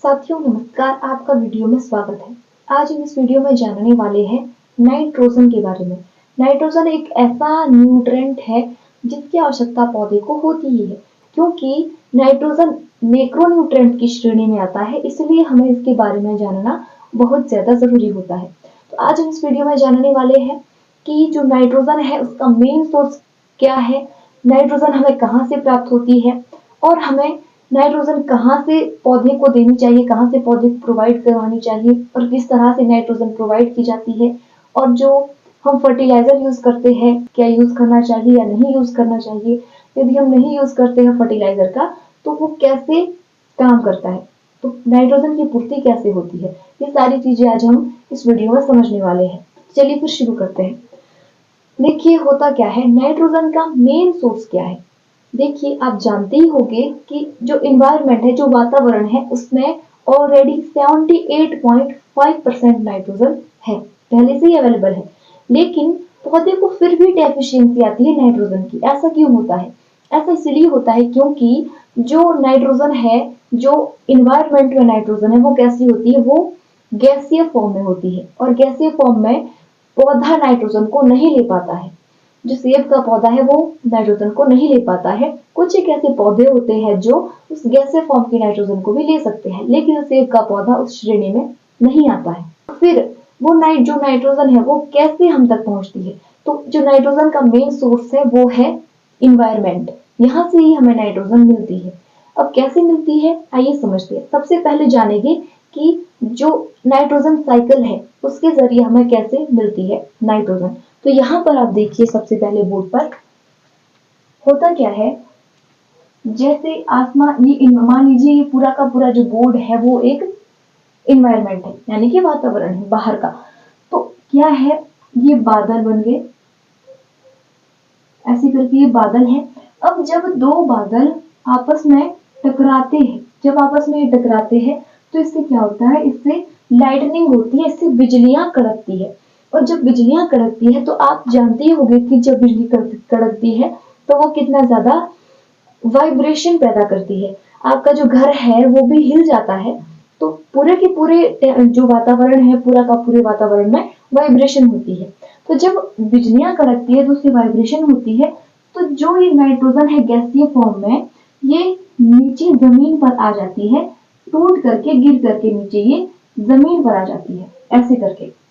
साथियों नमस्कार, आपका वीडियो में स्वागत है। आज हम इस वीडियो में जानने वाले हैं नाइट्रोजन के बारे में। नाइट्रोजन एक ऐसा न्यूट्रिएंट है जिसकी आवश्यकता पौधे को होती ही है, क्योंकि नाइट्रोजन मैक्रोन्यूट्रिएंट की श्रेणी में आता है, इसलिए हमें इसके बारे में जानना बहुत ज्यादा जरूरी होता है। तो आज हम इस वीडियो में जानने वाले हैं कि जो नाइट्रोजन है उसका मेन सोर्स क्या है, नाइट्रोजन हमें कहाँ से प्राप्त होती है और हमें नाइट्रोजन कहाँ से पौधे को देनी चाहिए, कहाँ से पौधे को प्रोवाइड करवानी चाहिए और किस तरह से नाइट्रोजन प्रोवाइड की जाती है। और जो हम फर्टिलाइजर यूज करते हैं क्या यूज करना चाहिए या नहीं यूज करना चाहिए, यदि हम नहीं यूज करते हैं फर्टिलाइजर का तो वो कैसे काम करता है, तो नाइट्रोजन की पूर्ति कैसे होती है, ये सारी चीजें आज हम इस वीडियो में समझने वाले हैं। चलिए फिर शुरू करते हैं। देखिए होता क्या है, नाइट्रोजन का मेन सोर्स क्या है। देखिए आप जानते ही होंगे कि जो इन्वायरमेंट है, जो वातावरण है, उसमें ऑलरेडी 78.5% नाइट्रोजन है, पहले से ही अवेलेबल है, लेकिन पौधे को फिर भी डेफिशिएंसी आती है नाइट्रोजन की। ऐसा क्यों होता है? ऐसा इसलिए होता है क्योंकि जो नाइट्रोजन है, जो इन्वायरमेंट में नाइट्रोजन है, वो कैसी होती है, वो गैसीय फॉर्म में होती है और गैसीय फॉर्म में पौधा नाइट्रोजन को नहीं ले पाता है। जो सेब का पौधा है वो नाइट्रोजन को नहीं ले पाता है। कुछ एक ऐसे पौधे होते हैं जो उस गैसीय फॉर्म की नाइट्रोजन को भी ले सकते हैं, लेकिन सेब का पौधा उस श्रेणी में नहीं आता है। फिर वो जो नाइट्रोजन है वो कैसे हम तक पहुंचती है, तो जो नाइट्रोजन का मेन सोर्स है वो है इन्वायरमेंट, यहाँ से ही हमें नाइट्रोजन मिलती है। अब कैसे मिलती है आइए समझते हैं। सबसे पहले जानेंगे कि जो नाइट्रोजन साइकिल है उसके जरिए हमें कैसे मिलती है नाइट्रोजन। तो यहाँ पर आप देखिए सबसे पहले बोर्ड पर होता क्या है, जैसे आसमान, ये मान लीजिए ये पूरा का पूरा जो बोर्ड है वो एक इन्वायरमेंट है, यानी कि वातावरण है बाहर का। तो क्या है, ये बादल बन गए, ऐसे करके ये बादल है। अब जब दो बादल आपस में टकराते हैं, जब आपस में टकराते हैं तो इससे क्या होता है, इससे लाइटनिंग होती है, इससे बिजलियां कड़कती है। और जब बिजलियां कड़कती है तो आप जानते ही होंगे कि जब बिजली कड़कती है तो वो कितना ज्यादा वाइब्रेशन पैदा करती है। आपका जो घर है वो भी हिल जाता है, तो पूरे के पूरे जो वातावरण है, पूरा का पूरे वातावरण में वाइब्रेशन होती है। तो जब बिजलियां कड़कती है तो उससे वाइब्रेशन होती है, तो जो ये नाइट्रोजन है गैसीय फॉर्म में, ये नीचे जमीन पर आ जाती है, टूट करके गिर करके नीचे ये जमीन पर आ जाती है, ऐसे करके।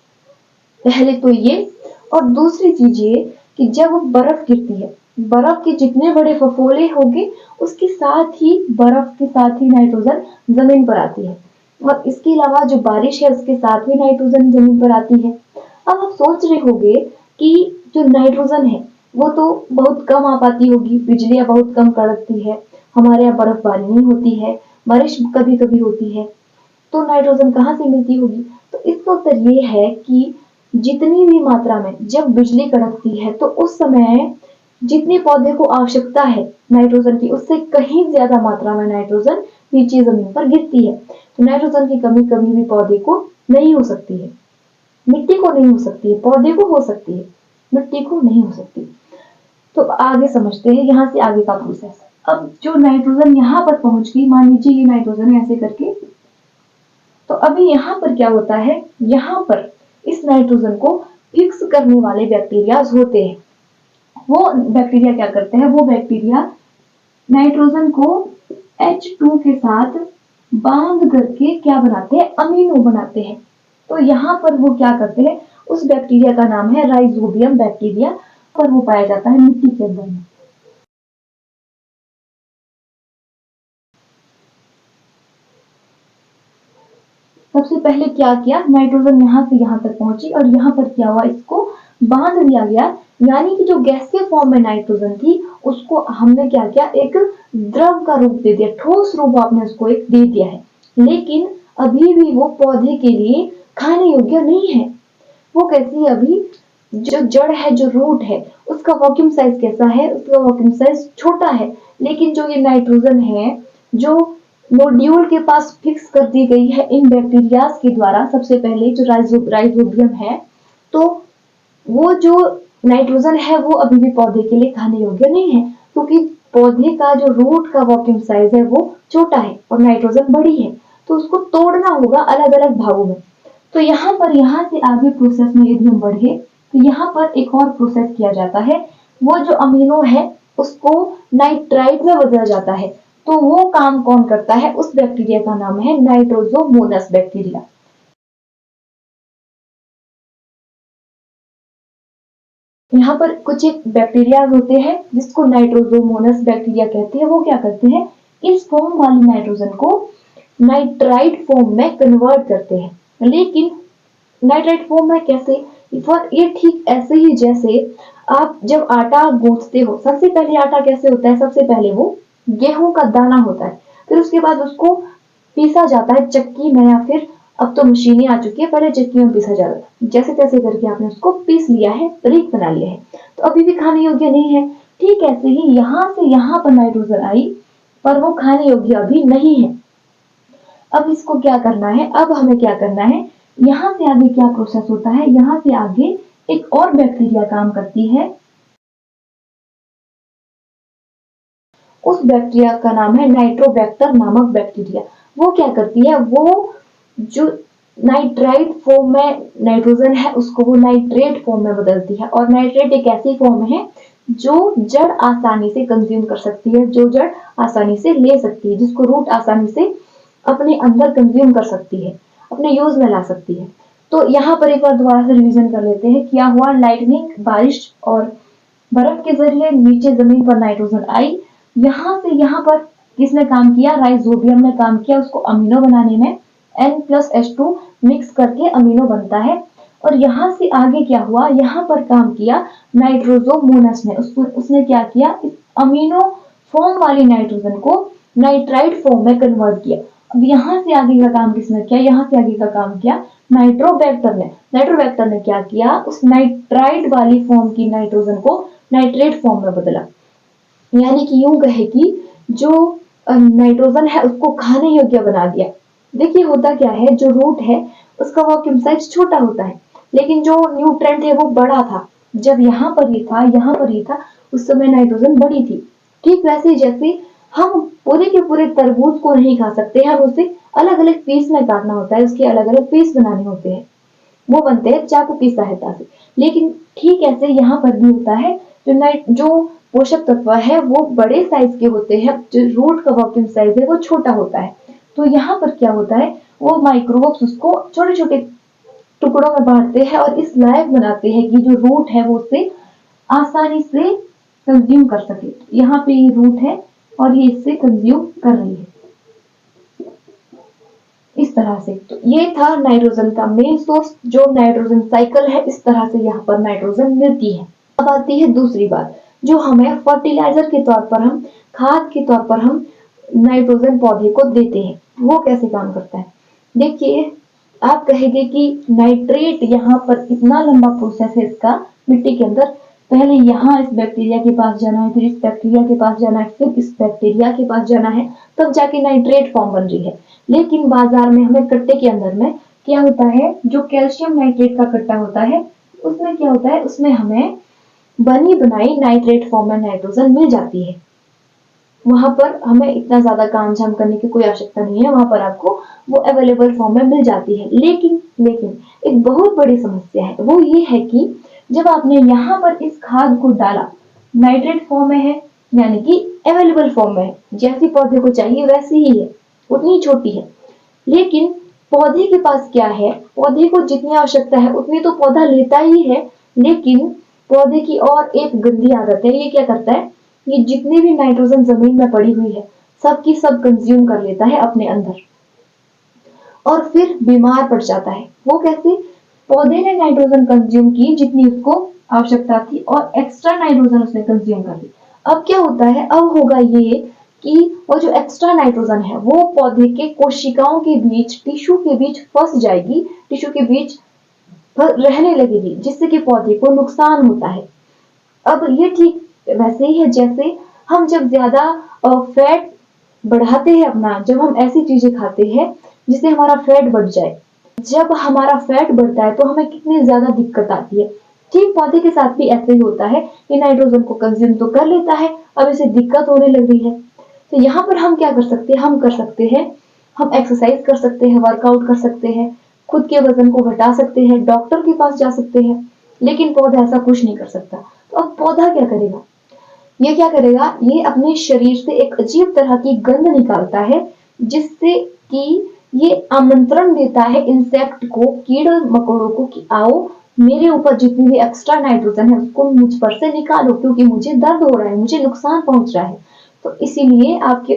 पहले तो ये, और दूसरी चीज ये कि जब बर्फ गिरती है, बर्फ के जितने बड़े फफोले होंगे उसके साथ ही, बर्फ के साथ ही नाइट्रोजन जमीन पर आती है। और इसके अलावा जो बारिश है उसके साथ भी नाइट्रोजन जमीन पर आती है। अब आप सोच रहे होंगे कि जो नाइट्रोजन है वो तो बहुत कम आ पाती होगी, बिजलियां बहुत कम कड़कती है, हमारे यहाँ बर्फबारी नहीं होती है, बारिश कभी कभी होती है, तो नाइट्रोजन कहाँ से मिलती होगी। तो इसका उत्तर ये है कि जितनी भी मात्रा में जब बिजली कड़कती है तो उस समय जितने पौधे को आवश्यकता है नाइट्रोजन की, उससे कहीं ज्यादा मात्रा में नाइट्रोजन नीचे जमीन पर गिरती है। तो नाइट्रोजन की कमी कभी भी पौधे को नहीं हो सकती है, मिट्टी को नहीं हो सकती है, पौधे को हो सकती है, मिट्टी को नहीं हो सकती। तो आगे समझते हैं यहाँ से आगे का प्रोसेस। अब जो नाइट्रोजन यहाँ पर पहुंच गई, मान लीजिए ये नाइट्रोजन ऐसे करके, तो अभी यहाँ पर क्या होता है, यहाँ पर इस नाइट्रोजन को फिक्स करने वाले बैक्टीरिया होते हैं। वो बैक्टीरिया क्या करते हैं, वो बैक्टीरिया नाइट्रोजन को H2 के साथ बांध करके क्या बनाते हैं, अमीनो बनाते हैं। तो यहाँ पर वो क्या करते हैं, उस बैक्टीरिया का नाम है राइजोबियम बैक्टीरिया, पर वो पाया जाता है मिट्टी के अंदर में। सबसे पहले क्या किया, नाइट्रोजन यहाँ से यहाँ तक पहुंची और यहाँ पर क्या हुआ, इसको बांध दिया गया, यानी कि जो गैसीय फॉर्म में नाइट्रोजन थी उसको हमने क्या किया, एक द्रव का रूप दे दिया, ठोस रूप आपने उसको एक दे दिया है। लेकिन अभी भी वो पौधे के लिए खाने योग्य नहीं है। वो कैसी, अभी जो जड़ है, जो रूट है, उसका वैक्यूम साइज कैसा है, उसका वैक्यूम साइज छोटा है। लेकिन जो ये नाइट्रोजन है जो मॉड्यूल के पास फिक्स कर दी गई है इन बैक्टीरिया के द्वारा, सबसे पहले जो राइजोबियम है, तो वो जो नाइट्रोजन है वो अभी भी पौधे के लिए खाने योग्य नहीं है, क्योंकि पौधे का जो रूट का वैक्यूम साइज है वो छोटा है और नाइट्रोजन बड़ी है। तो उसको तोड़ना होगा अलग अलग भागों में। तो यहाँ से आगे प्रोसेस में यदि हम बढ़े तो यहाँ पर एक और प्रोसेस किया जाता है, वो जो अमीनो है उसको नाइट्राइट में बदला जाता है। तो वो काम कौन करता है, उस बैक्टीरिया का नाम है नाइट्रोसोमोनास बैक्टीरिया। यहाँ पर कुछ एक बैक्टीरिया होते हैं जिसको नाइट्रोसोमोनास बैक्टीरिया कहते हैं। वो क्या करते हैं, इस फॉर्म वाली नाइट्रोजन को नाइट्राइट फॉर्म में कन्वर्ट करते हैं। लेकिन नाइट्राइट फॉर्म में कैसे, ये ठीक ऐसे ही जैसे आप जब आटा गूंथते हो, सबसे पहले आटा कैसे होता है, सबसे पहले वो गेहूं का दाना होता है, फिर उसके बाद उसको पीसा जाता है चक्की में, या फिर अब तो मशीनें आ चुकी है, पहले चक्की में पीसा जाता था। जैसे तैसे करके आपने उसको पीस लिया है, बारीक बना लिया है, तो अभी भी खाने योग्य नहीं है। ठीक ऐसे ही यहाँ से यहाँ पर नाइट्रोजन आई, पर वो खाने योग्य अभी नहीं है। अब इसको क्या करना है, अब हमें क्या करना है, यहाँ से आगे क्या प्रोसेस होता है, यहाँ से आगे एक और बैक्टीरिया काम करती है। उस बैक्टीरिया का नाम है नाइट्रोबैक्टर नामक बैक्टीरिया। वो क्या करती है, वो जो नाइट्राइट फॉर्म में नाइट्रोजन है उसको वो नाइट्रेट फॉर्म में बदलती है। और नाइट्रेट एक ऐसी फॉर्म है जो जड़ आसानी से कंज्यूम कर सकती है, जो जड़ आसानी से ले सकती है, जिसको रूट आसानी से अपने अंदर कंज्यूम कर सकती है, अपने यूज में ला सकती है। तो यहाँ पर एक बार दोबारा से रिवीजन कर लेते हैं। क्या हुआ, लाइटनिंग, बारिश और बर्फ के जरिए नीचे जमीन पर नाइट्रोजन आई। यहाँ से यहाँ पर किसने काम किया, राइजोबियम ने काम किया उसको अमीनो बनाने में। N+H2 मिक्स करके अमीनो बनता है। और यहाँ से आगे क्या हुआ, यहाँ पर काम किया नाइट्रोसोमोनास ने। उसने क्या किया, इस अमीनो फॉर्म वाली नाइट्रोजन को नाइट्राइट फॉर्म में कन्वर्ट किया। अब यहाँ से आगे का काम किसने किया, यहाँ से आगे का काम किया नाइट्रोबैक्टर ने। नाइट्रोबैक्टर ने क्या किया, उस नाइट्राइट वाली फॉर्म की नाइट्रोजन को नाइट्रेट फॉर्म में बदला। यानी कि यूं कहे कि जो नाइट्रोजन है उसको खाने योग्य बना दिया। देखिए होता क्या है, जो रूट है उसका वॉक्यूम साइज छोटा होता है, लेकिन जो न्यूट्रेंट है वो बड़ा था। जब यहाँ पर ये था, यहाँ पर ये था, उस समय नाइट्रोजन बड़ी थी। ठीक वैसे जैसे हम पूरे के पूरे तरबूज को नहीं खा सकते, हम उसे अलग अलग पीस में काटना होता है, उसके अलग अलग पीस बनाने होते हैं, वो बनते हैं चाकू की सहायता से। लेकिन ठीक ऐसे यहाँ पर भी होता है, जो पोषक तत्व है वो बड़े साइज के होते हैं, जो रूट का वॉक्यूम साइज है वो छोटा होता है। तो यहाँ पर क्या होता है, वो माइक्रोब्स उसको छोटे छोटे टुकड़ों में बांटते हैं और इस लायक बनाते हैं कि जो रूट है वो उसे आसानी से कंज्यूम कर सके। यहाँ पे ये रूट है और ये इससे कंज्यूम कर रही है इस तरह से। तो ये था नाइट्रोजन का मेन सोर्स, जो नाइट्रोजन साइकिल है, इस तरह से यहाँ पर नाइट्रोजन मिलती है। अब आती है दूसरी बात, जो हमें फर्टिलाइजर के तौर पर, हम खाद के तौर पर हम नाइट्रोजन पौधे को देते हैं, वो कैसे काम करता है। देखिए आप कहेंगे कि नाइट्रेट, यहाँ पर इतना लंबा प्रोसेस है इसका मिट्टी के अंदर, पहले यहाँ इस बैक्टीरिया के पास जाना है, फिर इस बैक्टीरिया के पास जाना है, फिर इस बैक्टीरिया के पास जाना है, तब जाके नाइट्रेट फॉर्म बन रही है। लेकिन बाजार में हमें कट्टे के अंदर में क्या होता है, जो कैल्शियम नाइट्रेट का कट्टा होता है, उसमें क्या होता है, उसमें हमें बनी बनाई नाइट्रेट फॉर्म में नाइट्रोजन मिल जाती है। वहां पर हमें इतना ज्यादा काम झाम करने की कोई आवश्यकता नहीं है, वहां पर आपको वो अवेलेबल फॉर्म में मिल जाती है। लेकिन एक बहुत बड़ी समस्या है, वो ये है कि जब आपने यहाँ पर इस खाद को डाला, नाइट्रेट फॉर्म में है, यानी कि अवेलेबल फॉर्म में है, जैसी पौधे को चाहिए वैसी ही है, उतनी छोटी है। लेकिन पौधे के पास क्या है, पौधे को जितनी आवश्यकता है उतनी तो पौधा लेता ही है, लेकिन पौधे की और एक गंदी आदत है, ये क्या करता है, ये जितनी भी नाइट्रोजन जमीन में पड़ी हुई है सबकी सब कंज्यूम कर लेता है अपने अंदर और फिर बीमार पड़ जाता है। वो कैसे, पौधे ने नाइट्रोजन कंज्यूम की जितनी उसको आवश्यकता थी और एक्स्ट्रा नाइट्रोजन उसने कंज्यूम कर ली। अब क्या होता है, अब होगा ये कि वो जो एक्स्ट्रा नाइट्रोजन है वो पौधे के कोशिकाओं के बीच, टिश्यू के बीच फंस जाएगी, टिश्यू के बीच रहने लगेगी, जिससे कि पौधे को नुकसान होता है। अब ये ठीक वैसे ही है जैसे हम जब ज्यादा फैट बढ़ाते हैं अपना, जब हम ऐसी चीजें खाते हैं जिससे हमारा फैट बढ़ जाए, जब हमारा फैट बढ़ता है तो हमें कितनी ज्यादा दिक्कत आती है। ठीक पौधे के साथ भी ऐसे ही होता है कि नाइट्रोजन को कंज्यूम तो कर लेता है, अब इसे दिक्कत होने लग रही है। तो यहाँ पर हम क्या कर सकते हैं, हम कर सकते हैं हम एक्सरसाइज कर सकते हैं, वर्कआउट कर सकते हैं, खुद के वजन को घटा सकते हैं, डॉक्टर के पास जा सकते हैं, लेकिन पौधा ऐसा कुछ नहीं कर सकता। तो अब पौधा क्या करेगा? ये क्या करेगा? ये अपने शरीर से एक अजीब तरह की गंध निकालता है, जिससे कि ये आमंत्रण देता है इंसेक्ट को, कीड़े मकोड़ों को, कि आओ मेरे ऊपर जितनी भी एक्स्ट्रा नाइट्रोजन है उसको मुझ पर से निकालो, क्योंकि मुझे दर्द हो रहा है, मुझे नुकसान पहुंच रहा है। तो इसीलिए आपके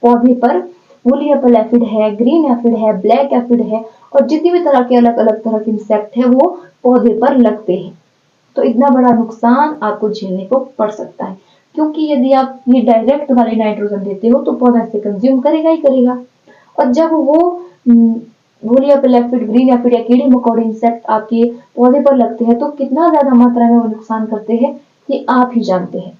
पौधे पर वुली एप्पल एफिड है, ग्रीन एफिड है, ब्लैक एफिड है, और जितनी भी तरह के अलग अलग तरह के इंसेक्ट है वो पौधे पर लगते हैं। तो इतना बड़ा नुकसान आपको झेलने को पड़ सकता है, क्योंकि यदि आप ये डायरेक्ट वाले नाइट्रोजन देते हो तो पौधा इसे कंज्यूम करेगा ही करेगा। और जब वो woolly Apple aphid, green aphid या कीड़े मकोड़े इंसेक्ट आपके पौधे पर लगते हैं तो कितना ज्यादा मात्रा में वो नुकसान करते हैं ये आप ही जानते हैं।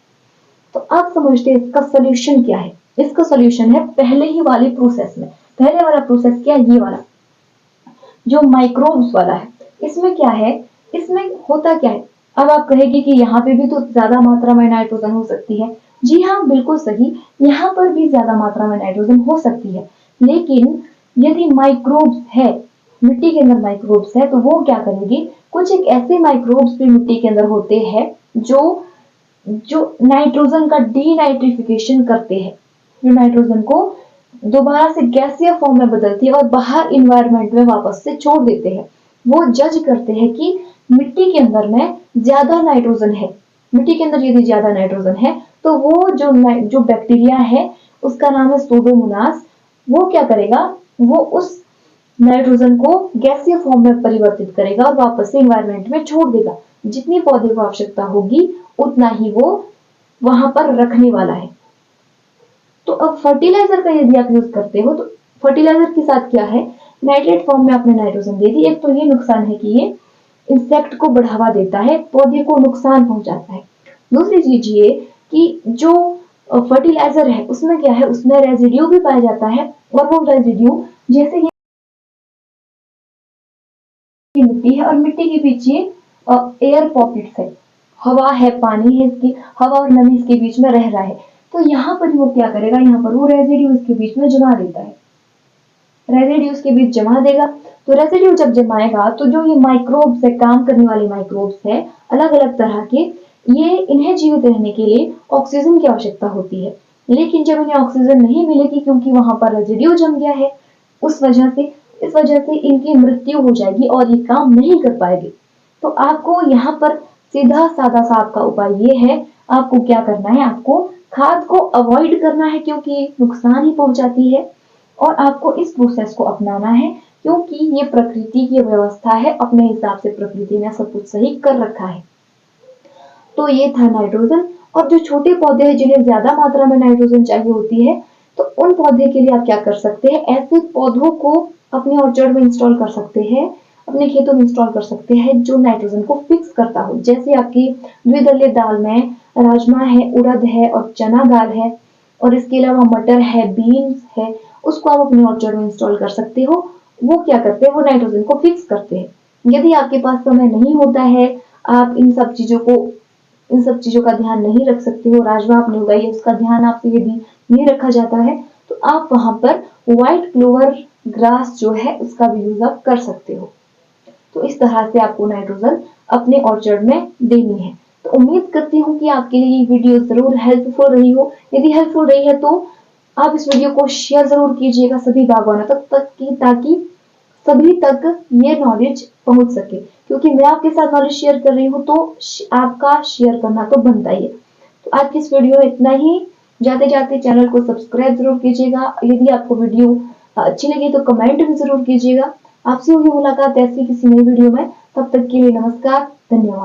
तो आप समझते हैं इसका सोल्यूशन क्या है? इसका सोल्यूशन है पहले ही वाली प्रोसेस में। पहले वाला प्रोसेस क्या है? ये वाला जो माइक्रोब्स वाला है। इसमें क्या है? इसमें होता क्या है? अब आप कहेंगे कि यहाँ पे भी तो ज्यादा मात्रा में नाइट्रोजन हो सकती है। जी हाँ, बिल्कुल सही, यहाँ पर भी ज्यादा मात्रा में नाइट्रोजन हो सकती है, लेकिन यदि माइक्रोब्स है, मिट्टी के अंदर माइक्रोब्स है, तो वो क्या करेगी? कुछ एक ऐसे माइक्रोब्स भी मिट्टी के अंदर होते हैं जो जो नाइट्रोजन का डीनाइट्रिफिकेशन करते हैं, जो नाइट्रोजन को दोबारा से गैसीय फॉर्म में बदलती है और बाहर इन्वायरमेंट में वापस से छोड़ देते हैं। वो जज करते हैं कि मिट्टी के अंदर में ज्यादा नाइट्रोजन है। मिट्टी के अंदर यदि ज्यादा नाइट्रोजन है तो वो जो बैक्टीरिया है उसका नाम है सूडोमोनास, वो क्या करेगा? वो उस नाइट्रोजन को गैसीय फॉर्म में परिवर्तित करेगा और वापस से इन्वायरमेंट में छोड़ देगा। जितनी पौधे को आवश्यकता होगी उतना ही वो वहां पर रखने वाला है। तो अब फर्टिलाइजर का यदि आप यूज करते हो तो फर्टिलाइजर के साथ क्या है? नाइट्रेट फॉर्म में आपने नाइट्रोजन दे दी। एक तो ये नुकसान है कि ये इंसेक्ट को बढ़ावा देता है, पौधे को नुकसान पहुंचाता है। दूसरी चीज ये कि जो फर्टिलाइजर है उसमें क्या है? उसमें रेजिड्यू भी पाया जाता है, और वो रेजिड्यू जैसे ये मिट्टी है और मिट्टी के पीछे एयर पॉकेट्स है, हवा है, पानी है, इसकी हवा और नमी इसके बीच में रह रहा है। तो यहाँ पर वो क्या करेगा? यहाँ पर वो रेजिड्यू इसके बीच में जमा देता है, रेजिड्यू इसके बीच जमा देगा। तो रेजिड्यू जब जमाएगा तो जो ये माइक्रोब्स है, काम करने वाले माइक्रोब्स है अलग अलग तरह के, ये इन्हें जीवित रहने के लिए ऑक्सीजन की आवश्यकता होती है, लेकिन जब इन्हें ऑक्सीजन नहीं मिलेगी क्योंकि वहां पर रेजिड्यू जम गया है, इस वजह से इनकी मृत्यु हो जाएगी और ये काम नहीं कर पाएगी। तो आपको यहाँ पर सीधा साधा सा आपका उपाय ये है, आपको क्या करना है? आपको खाद को अवॉइड करना है क्योंकि नुकसान ही पहुंचाती है, और आपको इस प्रोसेस को अपनाना है क्योंकि ये प्रकृति की व्यवस्था है, अपने हिसाब से प्रकृति ने सब कुछ सही कर रखा है। तो ये था नाइट्रोजन। और जो छोटे पौधे हैं जिन्हें ज्यादा मात्रा में नाइट्रोजन चाहिए होती है, तो उन पौधे के लिए आप क्या कर सकते हैं? ऐसे पौधों को अपने ऑर्चर्ड में इंस्टॉल कर सकते हैं, अपने खेतों में इंस्टॉल कर सकते हैं जो नाइट्रोजन को फिक्स करता हो। जैसे आपकी द्विदलीय दाल में राजमा है, उड़द है और चना दाल है, और इसके अलावा मटर है, बीन्स है, उसको आप अपने ऑर्चर्ड में इंस्टॉल कर सकते हो। वो क्या करते हैं? वो नाइट्रोजन को फिक्स करते हैं। यदि आपके पास समय नहीं होता है, आप इन सब चीजों का ध्यान नहीं रख सकते हो, राजमा आपने उगाई है उसका ध्यान आपसे यदि नहीं रखा जाता है, तो आप वहां पर व्हाइट क्लोवर ग्रास जो है उसका भी यूज आप कर सकते हो। तो इस तरह से आपको नाइट्रोजन अपने ऑर्चर्ड में देनी है। तो उम्मीद करती हूँ कि आपके लिए ये वीडियो जरूर हेल्पफुल रही हो। यदि हेल्पफुल रही है तो आप इस वीडियो को शेयर जरूर कीजिएगा सभी बागवानों तक ताकि सभी तक ये नॉलेज पहुंच सके, क्योंकि मैं आपके साथ नॉलेज शेयर कर रही हूँ तो आपका शेयर करना तो बनता ही है। तो आज की इस वीडियो में इतना ही। जाते जाते चैनल को सब्सक्राइब जरूर कीजिएगा। यदि आपको वीडियो अच्छी लगी तो कमेंट भी जरूर कीजिएगा। आपसे होगी मुलाकात ऐसी किसी नई वीडियो में, तब तक के लिए नमस्कार, धन्यवाद।